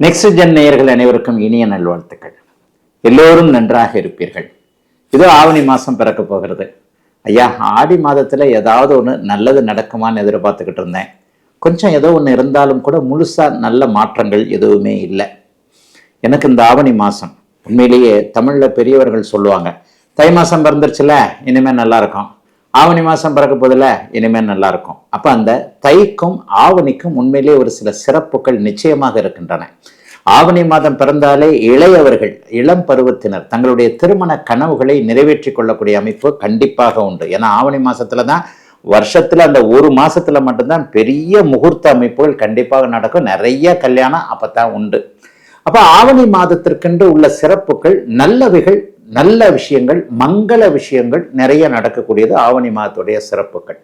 Next gen நேயர்கள் அனைவருக்கும் இனிய நல்வாழ்த்துக்கள். எல்லோரும் நன்றாக இருப்பீர்கள். இதோ ஆவணி மாசம் பிறக்க போகிறது. ஐயா, ஆடி மாதத்துல ஏதாவது ஒன்று நல்லது நடக்குமான்னு எதிர்பார்த்துக்கிட்டு இருந்தேன். கொஞ்சம் ஏதோ ஒன்று இருந்தாலும் கூட முழுசா நல்ல மாற்றங்கள் எதுவுமே இல்லை. எனக்கு இந்த ஆவணி மாசம் உண்மையிலேயே தமிழ்ல பெரியவர்கள் சொல்லுவாங்க, தை மாசம் பிறந்துருச்சுல இனிமே நல்லா இருக்கும், ஆவணி மாசம் பிறக்க போதில் இனிமேல் நல்லா இருக்கும். அப்ப அந்த தைக்கும் ஆவணிக்கும் உண்மையிலே ஒரு சில சிறப்புகள் நிச்சயமாக இருக்கின்றன. ஆவணி மாதம் பிறந்தாலே இளையவர்கள், இளம் பருவத்தினர் தங்களுடைய திருமண கனவுகளை நிறைவேற்றி கொள்ளக்கூடிய அமைப்பு கண்டிப்பாக உண்டு. ஏன்னா ஆவணி மாசத்துல தான் வருஷத்துல அந்த ஒரு மாசத்துல மட்டும்தான் பெரிய முகூர்த்த அமைப்புகள் கண்டிப்பாக நடக்கும். நிறைய கல்யாணம் அப்பதான் உண்டு. அப்ப ஆவணி மாதத்திற்கென்று உள்ள சிறப்புகள், நல்லவைகள், நல்ல விஷயங்கள், மங்கள விஷயங்கள் நிறைய நடக்கக்கூடியது ஆவணி மாதத்துடைய சிறப்புகள்.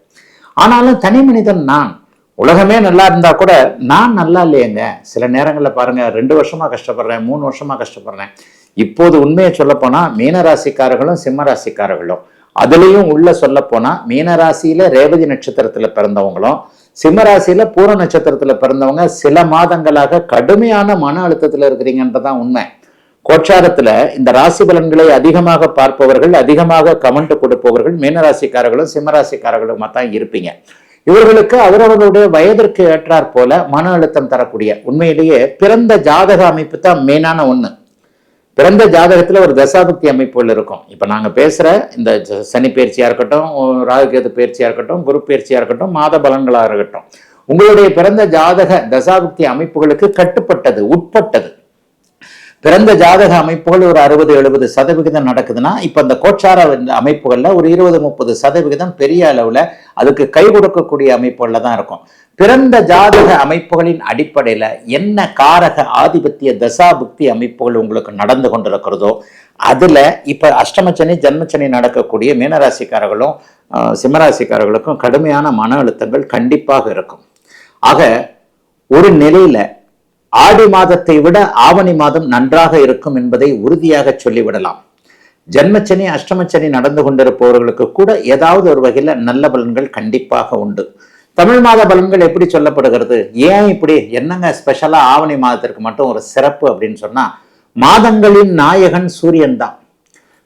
ஆனாலும் தனி மனிதன் நான், உலகமே நல்லா இருந்தா கூட நான் நல்லா இல்லையேங்க. சில நேரங்களில் பாருங்க, 2 வருஷமா கஷ்டப்படுறேன், 3 வருஷமா கஷ்டப்படுறேன். இப்போது உண்மையை சொல்ல போனா மீனராசிக்காரர்களும் சிம்மராசிக்காரர்களும், அதுலேயும் உள்ள சொல்ல போனா மீனராசியில ரேவதி நட்சத்திரத்துல பிறந்தவங்களும் சிம்மராசியில பூர நட்சத்திரத்துல பிறந்தவங்க சில மாதங்களாக கடுமையான மன அழுத்தத்துல இருக்கிறீங்கன்றதான் உண்மை. கோச்சாரத்துல இந்த ராசி பலன்களை அதிகமாக பார்ப்பவர்கள், அதிகமாக கமெண்ட் கொடுப்பவர்கள் மீனராசிக்காரர்களும் சிம்மராசிக்காரர்களுமா தான் இருப்பீங்க. இவர்களுக்கு அவரவர்களுடைய வயதிற்கு ஏற்றாற் போல மன அழுத்தம் தரக்கூடிய, உண்மையிலேயே பிறந்த ஜாதக அமைப்பு தான் மெயினான ஒண்ணு. பிறந்த ஜாதகத்துல ஒரு தசாபக்தி அமைப்புகள் இருக்கும். இப்ப நாங்க பேசுற இந்த சனி பயிற்சியா இருக்கட்டும், ராகுகேது பயிற்சியா இருக்கட்டும், குரு பயிற்சியா இருக்கட்டும், மாத பலன்களா இருக்கட்டும், உங்களுடைய பிறந்த ஜாதக தசாபக்தி அமைப்புகளுக்கு கட்டுப்பட்டது, உட்பட்டது. பிறந்த ஜாதக அமைப்புகள் ஒரு 60-70% நடக்குதுன்னா, இப்ப இந்த கோச்சார அமைப்புகள்ல ஒரு 20-30% பெரிய அளவுல அதுக்கு கை கொடுக்கக்கூடிய அமைப்புகள்ல தான் இருக்கும். பிறந்த ஜாதக அமைப்புகளின் அடிப்படையில என்ன காரக ஆதிபத்திய தசாபுக்தி அமைப்புகள் உங்களுக்கு நடந்து கொண்டிருக்கிறதோ அதுல இப்ப அஷ்டமச்சனி ஜன்மச்சனி நடக்கக்கூடிய மீனராசிக்காரர்களும் சிம்மராசிக்காரர்களுக்கும் கடுமையான மன அழுத்தங்கள் கண்டிப்பாக இருக்கும். ஆக ஒரு நிலையில ஆடி மாதத்தை விட ஆவணி மாதம் நன்றாக இருக்கும் என்பதை உறுதியாக சொல்லிவிடலாம். ஜன்மச்சனி அஷ்டமச்சனி நடந்து கொண்டிருப்பவர்களுக்கு கூட ஏதாவது ஒரு வகையில நல்ல பலன்கள் கண்டிப்பாக உண்டு. தமிழ் மாத பலன்கள் எப்படி சொல்லப்படுகிறது? ஏன் இப்படி என்னங்க ஸ்பெஷலா ஆவணி மாதத்திற்கு மட்டும் ஒரு சிறப்பு அப்படின்னு சொன்னா, மாதங்களின் நாயகன் சூரியன் தான்.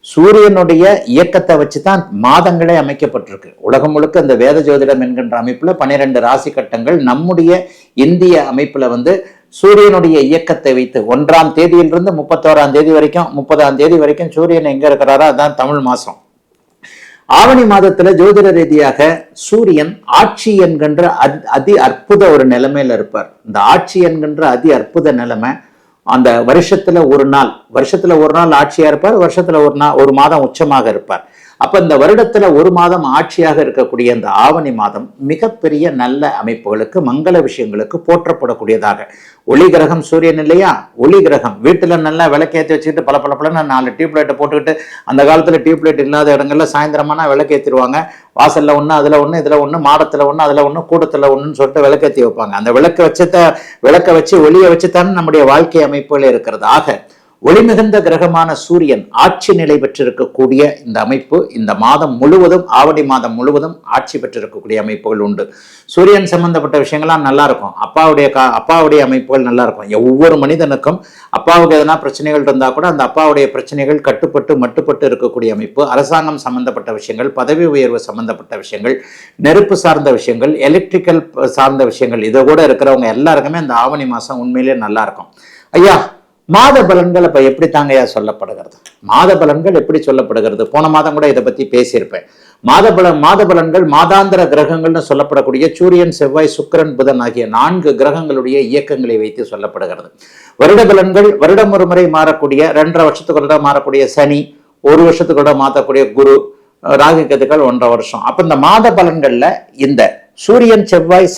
சூரியனுடைய இயக்கத்தை வச்சுதான் மாதங்களே அமைக்கப்பட்டிருக்கு. உலகம் முழுக்க இந்த வேத ஜோதிடம் என்கின்ற அமைப்புல 12 ராசி கட்டங்கள், நம்முடைய இந்திய அமைப்புல சூரியனுடைய இயக்கத்தை வைத்து 1ஆம் தேதியிலிருந்து 31ஆம் தேதி வரைக்கும், 30ஆம் தேதி வரைக்கும் சூரியன் எங்க இருக்கிறாரோ அதான் தமிழ் மாசம். ஆவணி மாதத்துல ஜோதிட ரீதியாக சூரியன் ஆட்சி என்கின்ற அதி அற்புத ஒரு நிலைமையில இருப்பார். இந்த ஆட்சி என்கின்ற அதி அற்புத நிலைமை அந்த வருஷத்துல ஒரு நாள் ஆட்சியா இருப்பார், வருஷத்துல ஒரு மாதம் உச்சமாக இருப்பார். அப்ப இந்த வருடத்துல ஒரு மாதம் ஆட்சியாக இருக்கக்கூடிய இந்த ஆவணி மாதம் மிகப்பெரிய நல்ல அமைப்புகளுக்கு, மங்கள விஷயங்களுக்கு போற்றப்படக்கூடியதாக. ஒளி கிரகம் சூரியன் இல்லையா? ஒளி கிரகம் வீட்டுல நல்லா விளக்கேற்றி வச்சுக்கிட்டு பல 4 டியூப்லைட்டை போட்டுக்கிட்டு, அந்த காலத்துல டியூப்லைட் இல்லாத இடங்கள்ல சாயந்தரமானா விளக்கேற்றிடுவாங்க. வாசல்ல ஒண்ணு, அதுல ஒண்ணு, இதுல ஒண்ணு, மாடத்துல ஒண்ணு, அதுல ஒண்ணு, கூடத்துல ஒண்ணுன்னு சொல்லிட்டு விளக்கேற்றி வைப்பாங்க. அந்த விளக்க வச்சு ஒளியை வச்சுத்தானே நம்முடைய வாழ்க்கை அமைப்புகள் இருக்கிறது. ஆக ஒளி மிகுந்த கிரகமான சூரியன் ஆட்சி நிலை பெற்றிருக்கக்கூடிய இந்த அமைப்பு இந்த மாதம் முழுவதும், ஆவணி மாதம் முழுவதும் ஆட்சி பெற்றிருக்கக்கூடிய அமைப்புகள் உண்டு. சூரியன் சம்பந்தப்பட்ட விஷயங்கள்லாம் நல்லா இருக்கும். அப்பாவுடைய அமைப்புகள் நல்லா இருக்கும். ஒவ்வொரு மனிதனுக்கும் அப்பாவுக்கு எதனா பிரச்சனைகள் இருந்தா கூட அந்த அப்பாவுடைய பிரச்சனைகள் கட்டுப்பட்டு மட்டுப்பட்டு இருக்கக்கூடிய அமைப்பு. அரசாங்கம் சம்பந்தப்பட்ட விஷயங்கள், பதவி உயர்வு சம்பந்தப்பட்ட விஷயங்கள், நெருப்பு சார்ந்த விஷயங்கள், எலக்ட்ரிக்கல் சார்ந்த விஷயங்கள், இதை கூட இருக்கிறவங்க எல்லாருக்குமே இந்த ஆவணி மாசம் உண்மையிலேயே நல்லா இருக்கும். ஐயா, மாத பலன்கள் அப்ப எப்படி தாங்கயா சொல்லப்படுகிறது? மாத பலன்கள் எப்படி சொல்லப்படுகிறது? போன மாதம் கூட இதை பத்தி பேசியிருப்பேன். மாத பலன்கள் மாதாந்திர கிரகங்கள்னு சொல்லப்படக்கூடிய சூரியன், செவ்வாய், சுக்கிரன், புதன் ஆகிய 4 கிரகங்களுடைய இயக்கங்களை வைத்து சொல்லப்படுகிறது. வருட பலன்கள் வருடம் ஒரு முறை மாறக்கூடிய, 2.5 வருஷத்துக்கு மாறக்கூடிய சனி, 1 வருஷத்துக்கு மாற்றக்கூடிய குரு, ராகு கேதுக்கள் 1.5 வருஷம். அப்ப இந்த மாத பலன்கள்ல இந்த சூரியன், செவ்வாய்,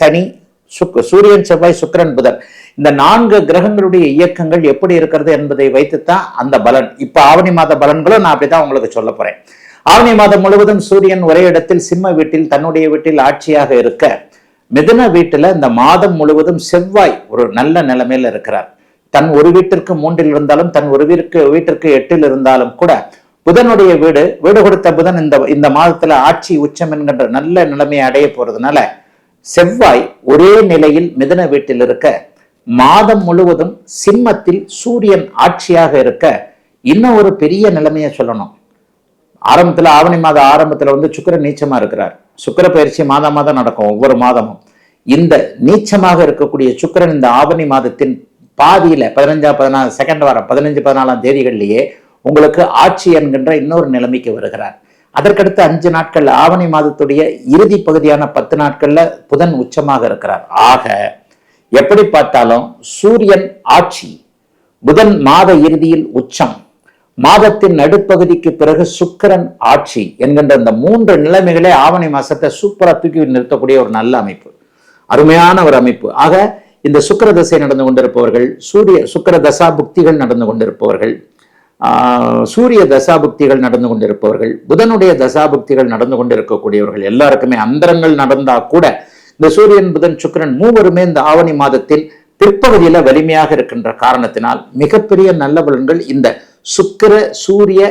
சுக்கிரன், புதன், இந்த 4 கிரகங்களுடைய இயக்கங்கள் எப்படி இருக்கிறது என்பதை வைத்துத்தான் அந்த பலன். இப்ப ஆவணி மாத பலன்களும் நான் அப்படித்தான் உங்களுக்கு சொல்ல போறேன். ஆவணி மாதம் முழுவதும் சூரியன் ஒரே இடத்தில் சிம்ம வீட்டில், தன்னுடைய வீட்டில் ஆட்சியாக இருக்க, மிதுன வீட்டுல இந்த மாதம் முழுவதும் செவ்வாய் ஒரு நல்ல நிலைமையில இருக்கிறார். தன் ஒரு வீட்டிற்கு 3 இருந்தாலும், தன் ஒரு வீட்டிற்கு 8 இருந்தாலும் கூட புதனுடைய வீடு கொடுத்த புதன் இந்த மாதத்துல ஆட்சி உச்சம் என்கின்ற நல்ல நிலைமையை அடைய போறதுனால செவ்வாய் ஒரே நிலையில் மிதுன வீட்டில் இருக்க மாதம் முழுவதும் சிம்மத்தில் சூரியன் ஆட்சியாக இருக்க இன்னும் ஒரு பெரிய நிலைமையை சொல்லணும். ஆரம்பத்துல ஆவணி மாத ஆரம்பத்துல சுக்கிரன் நீச்சமா இருக்கிறார். சுக்கிர பயிற்சி மாதம் நடக்கும் ஒவ்வொரு மாதமும். இந்த நீச்சமாக இருக்கக்கூடிய சுக்கிரன் இந்த ஆவணி மாதத்தின் பாதியில 15 செகண்ட் வாரம் 15-14 தேதிகளிலேயே உங்களுக்கு ஆட்சி என்கின்ற இன்னொரு நிலைமைக்கு வருகிறார். அதற்கடுத்து 5 நாட்கள் ஆவணி மாதத்துடைய இறுதி பகுதியான 10 நாட்கள்ல புதன் உச்சமாக இருக்கிறார். ஆக எப்படி பார்த்தாலும் சூரியன் ஆட்சி, புதன் மாத இறுதியில் உச்சம், மாதத்தின் நடுப்பகுதிக்கு பிறகு சுக்கிரன் ஆட்சி என்கின்ற இந்த 3 நிலைமைகளே ஆவணி மாசத்தை சூப்பரா தூக்கி நிறுத்தக்கூடிய ஒரு நல்ல அமைப்பு, அருமையான ஒரு அமைப்பு. ஆக இந்த சுக்கிர தசை நடந்து கொண்டிருப்பவர்கள், சுக்கிர தசா புக்திகள் நடந்து கொண்டிருப்பவர்கள், சூரிய தசாபுக்திகள் நடந்து கொண்டிருப்பவர்கள், புதனுடைய தசாபுக்திகள் நடந்து கொண்டிருக்கக்கூடியவர்கள் எல்லாருக்குமே அந்தரங்கள் நடந்தா கூட இந்த சூரியன் புதன் சுக்கிரன் மூவருமே இந்த ஆவணி மாதத்தின் பிற்பகுதியில வலிமையாக இருக்கின்ற காரணத்தினால் மிகப்பெரிய நல்ல பலன்கள் இந்த சுக்கிர சூரிய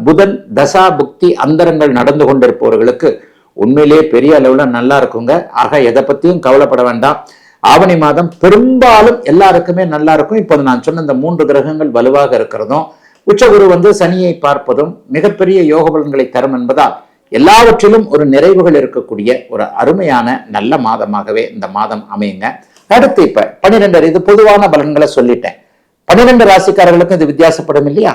புதன் தசா புக்தி அந்தரங்கள் நடந்து கொண்டிருப்பவர்களுக்கு உண்மையிலேயே பெரிய அளவுல நல்லா இருக்குங்க. ஆக எதை பத்தியும் கவலைப்பட வேண்டாம். ஆவணி மாதம் பெரும்பாலும் எல்லாருக்குமே நல்லா இருக்கும். இப்போது நான் சொன்ன இந்த 3 கிரகங்கள் வலுவாக இருக்கிறதும் உச்சகுரு சனியை பார்ப்பதும் மிகப்பெரிய யோக பலன்களை தரும் என்பதால் எல்லாவற்றிலும் ஒரு நிறைவுகள் இருக்கக்கூடிய ஒரு அருமையான நல்ல மாதமாகவே இந்த மாதம் அமையுங்க. அடுத்து இப்ப 12 இது பொதுவான பலன்களை சொல்லிட்டேன். 12 ராசிக்காரர்களுக்கும் இது வித்தியாசப்படும் இல்லையா?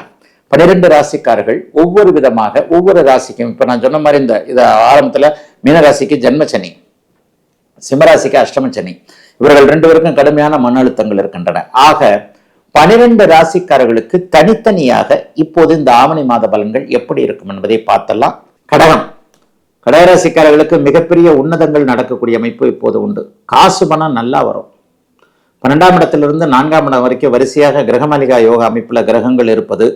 12 ராசிக்காரர்கள் ஒவ்வொரு விதமாக ஒவ்வொரு ராசிக்கும், இப்ப நான் சொன்ன மாதிரி இந்த ஆரம்பத்துல மீனராசிக்கு ஜென்மச்சனி, சிம்மராசிக்கு அஷ்டமச்சனி, இவர்கள் 2 பேருக்கும் கடுமையான மன அழுத்தங்கள் இருக்கின்றன. ஆக 12 ராசிக்காரர்களுக்கு தனித்தனியாக இப்போது இந்த ஆவணி மாத பலன்கள் எப்படி இருக்கும் என்பதை பார்த்தலாம். கடகராசிக்காரர்களுக்கு மிகப்பெரிய உன்னதங்கள் நடக்கக்கூடிய அமைப்பு இப்போது உண்டு. காசு பணம் நல்லா வரும். 12ஆம் இடத்திலிருந்து 4ஆம் இடம் வரைக்கும் வரிசையாக கிரகமாலிகா யோக அமைப்புல கிரகங்கள் இருப்பது,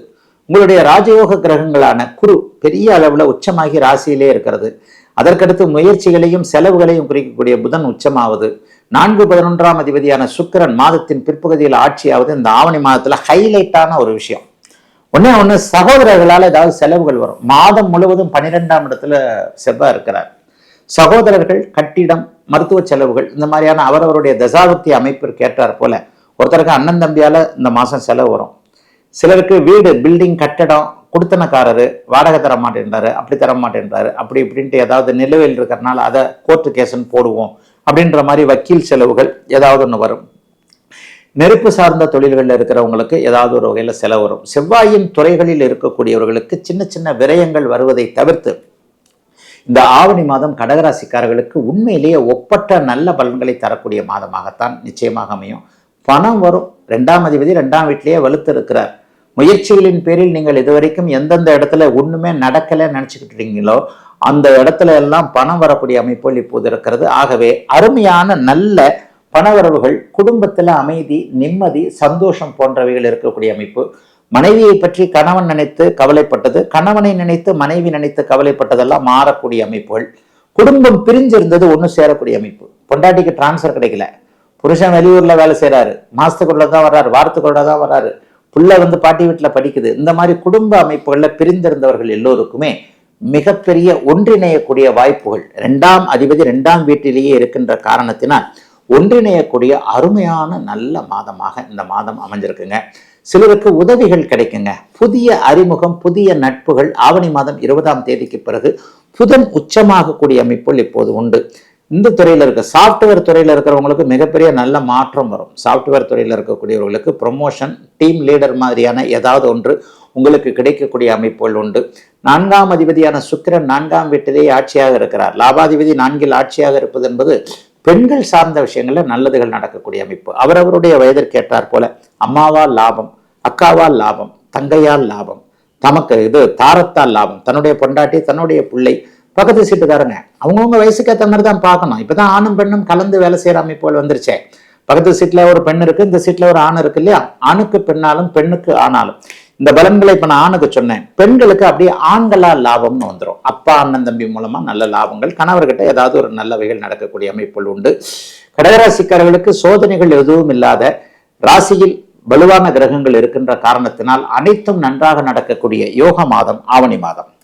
உங்களுடைய ராஜயோக கிரகங்களான குரு பெரிய அளவுல உச்சமாகி ராசியிலே இருக்கிறது. அதற்கடுத்து முயற்சிகளையும் செலவுகளையும் குறிக்கக்கூடிய புதன் உச்சமாவது, 4-11ஆம் அதிபதியான சுக்கிரன் மாதத்தின் பிற்பகுதியில் ஆட்சியாவது இந்த ஆவணி மாதத்துல ஹைலைட்டான ஒரு விஷயம். ஒண்ணு சகோதரர்களால் ஏதாவது செலவுகள் வரும். மாதம் முழுவதும் 12ஆம் இடத்துல செவ்வாய் இருக்கிறார். சகோதரர்கள், கட்டிடம், மருத்துவ செலவுகள், இந்த மாதிரியான அவரவருடைய தசாபக்தி அமைப்பிற்கு ஏற்றார் போல ஒருத்தருக்கு அண்ணன் தம்பியால இந்த மாசம் செலவு வரும். சிலருக்கு வீடு, பில்டிங், கட்டடம், குடுத்தனக்காரரு வாடகை தர மாட்டேன்றாரு, அப்படி தர மாட்டேன்றாரு, அப்படி இப்படின்ட்டு ஏதாவது நிலுவையில் இருக்கிறதுனால அதை கோர்ட்டு கேஸ்ன்னு போடுவோம் அப்படின்ற மாதிரி வக்கீல் செலவுகள் ஏதாவது ஒன்று வரும். நெருப்பு சார்ந்த தொழில்களில் இருக்கிறவங்களுக்கு ஏதாவது ஒரு வகையில் செலவு வரும். செவ்வாயின் துறைகளில் இருக்கக்கூடியவர்களுக்கு சின்ன சின்ன விரயங்கள் வருவதை தவிர்த்து இந்த ஆவணி மாதம் கடகராசிக்காரர்களுக்கு உண்மையிலேயே ஒப்பற்ற நல்ல பலன்களை தரக்கூடிய மாதமாகத்தான் நிச்சயமாக அமையும். பணம் வரும். 2ஆம் அதிபதி 2ஆம் வீட்டிலேயே வலுத்து இருக்கிறார். முயற்சிகளின் பேரில் நீங்கள் இதுவரைக்கும் எந்தெந்த இடத்துல ஒண்ணுமே நடக்கல நினைச்சுக்கிட்டு இருக்கீங்களோ அந்த இடத்துல எல்லாம் பணம் வரக்கூடிய அமைப்புகள் இப்போது இருக்கிறது. ஆகவே அருமையான நல்ல பணவரவுகள், குடும்பத்துல அமைதி, நிம்மதி, சந்தோஷம் போன்றவைகள் இருக்கக்கூடிய அமைப்பு. மனைவியை பற்றி கணவன் நினைத்து கவலைப்பட்டது, கணவனை நினைத்து மனைவி நினைத்து கவலைப்பட்டதெல்லாம் மாறக்கூடிய அமைப்புகள். குடும்பம் பிரிஞ்சிருந்தது ஒன்று சேரக்கூடிய அமைப்பு. பொண்டாட்டிக்கு டிரான்ஸ்ஃபர் கிடைக்கல, புருஷன் வெளியூர்ல வேலை செய்யறாரு, மாசத்துக்குள்ள தான் வர்றாரு, வாரத்துக்குள்ள தான் வர்றாரு, புள்ள பாட்டி வீட்டுல படிக்குது, இந்த மாதிரி குடும்ப அமைப்புகள்ல பிரிந்திருந்தவர்கள் எல்லோருக்குமே மிகப்பெரிய ஒன்றிணையக்கூடிய வாய்ப்புகள் 2ஆம் அதிபதி 2ஆம் வீட்டிலேயே இருக்கின்ற காரணத்தினால் ஒன்றிணையக்கூடிய அருமையான நல்ல மாதமாக இந்த மாதம் அமைஞ்சிருக்குங்க. சிலருக்கு உதவிகள் கிடைக்குங்க. புதிய அறிமுகம், புதிய நட்புகள் ஆவணி மாதம் 20ஆம் தேதிக்கு பிறகு புதன் உச்சமாகக்கூடிய அமைப்புகள் இப்போது உண்டு. இந்த துறையில் இருக்க சாஃப்ட்வேர் துறையில் இருக்கிறவங்களுக்கு மிகப்பெரிய நல்ல மாற்றம் வரும். சாஃப்ட்வேர் துறையில் இருக்கக்கூடியவர்களுக்கு ப்ரொமோஷன், டீம் லீடர் மாதிரியான ஏதாவது ஒன்று உங்களுக்கு கிடைக்கக்கூடிய அமைப்புகள் உண்டு. 4ஆம் அதிபதியான சுக்கிரன் 4ஆம் வீட்டிலேயே ஆட்சியாக இருக்கிறார். லாபாதிபதி 4இல் ஆட்சியாக இருப்பது என்பது பெண்கள் சார்ந்த விஷயங்கள்ல நல்லதுகள் நடக்கக்கூடிய அமைப்பு. அவரவருடைய வயதிற்கு ஏற்றார் போல அம்மாவால் லாபம், அக்காவால் லாபம், தங்கையால் லாபம், தமக்கு தாரத்தால் லாபம், தன்னுடைய பொண்டாட்டி, தன்னுடைய பிள்ளை, பக்கத்து சீட்டுக்காரங்க அவங்கவுங்க வயசுக்கு ஏற்ற மாதிரி தான் பார்க்கணும். இப்பதான் ஆணும் பெண்ணும் கலந்து வேலை செய்யற அமைப்புகள் வந்துருச்சே. பக்கத்து சீட்ல ஒரு பெண் இருக்கு, இந்த சீட்ல ஒரு ஆண் இருக்கு இல்லையா? ஆணுக்கு பெண்ணாலும் பெண்ணுக்கு ஆனாலும். இந்த பலன்களை இப்ப நான் ஆணுக்கு சொன்னேன். பெண்களுக்கு அப்படியே ஆண்களால் லாபம்னு வந்துடும். அப்பா, அண்ணன், தம்பி மூலமா நல்ல லாபங்கள், கணவர்கிட்ட ஏதாவது ஒரு நல்லவைகள் நடக்கக்கூடிய அமைப்புகள் உண்டு. கடகராசிக்காரர்களுக்கு சோதனைகள் எதுவும் இல்லாத ராசியில் வலுவான கிரகங்கள் இருக்கின்ற காரணத்தினால் அனைத்தும் நன்றாக நடக்கக்கூடிய யோக மாதம் ஆவணி மாதம்.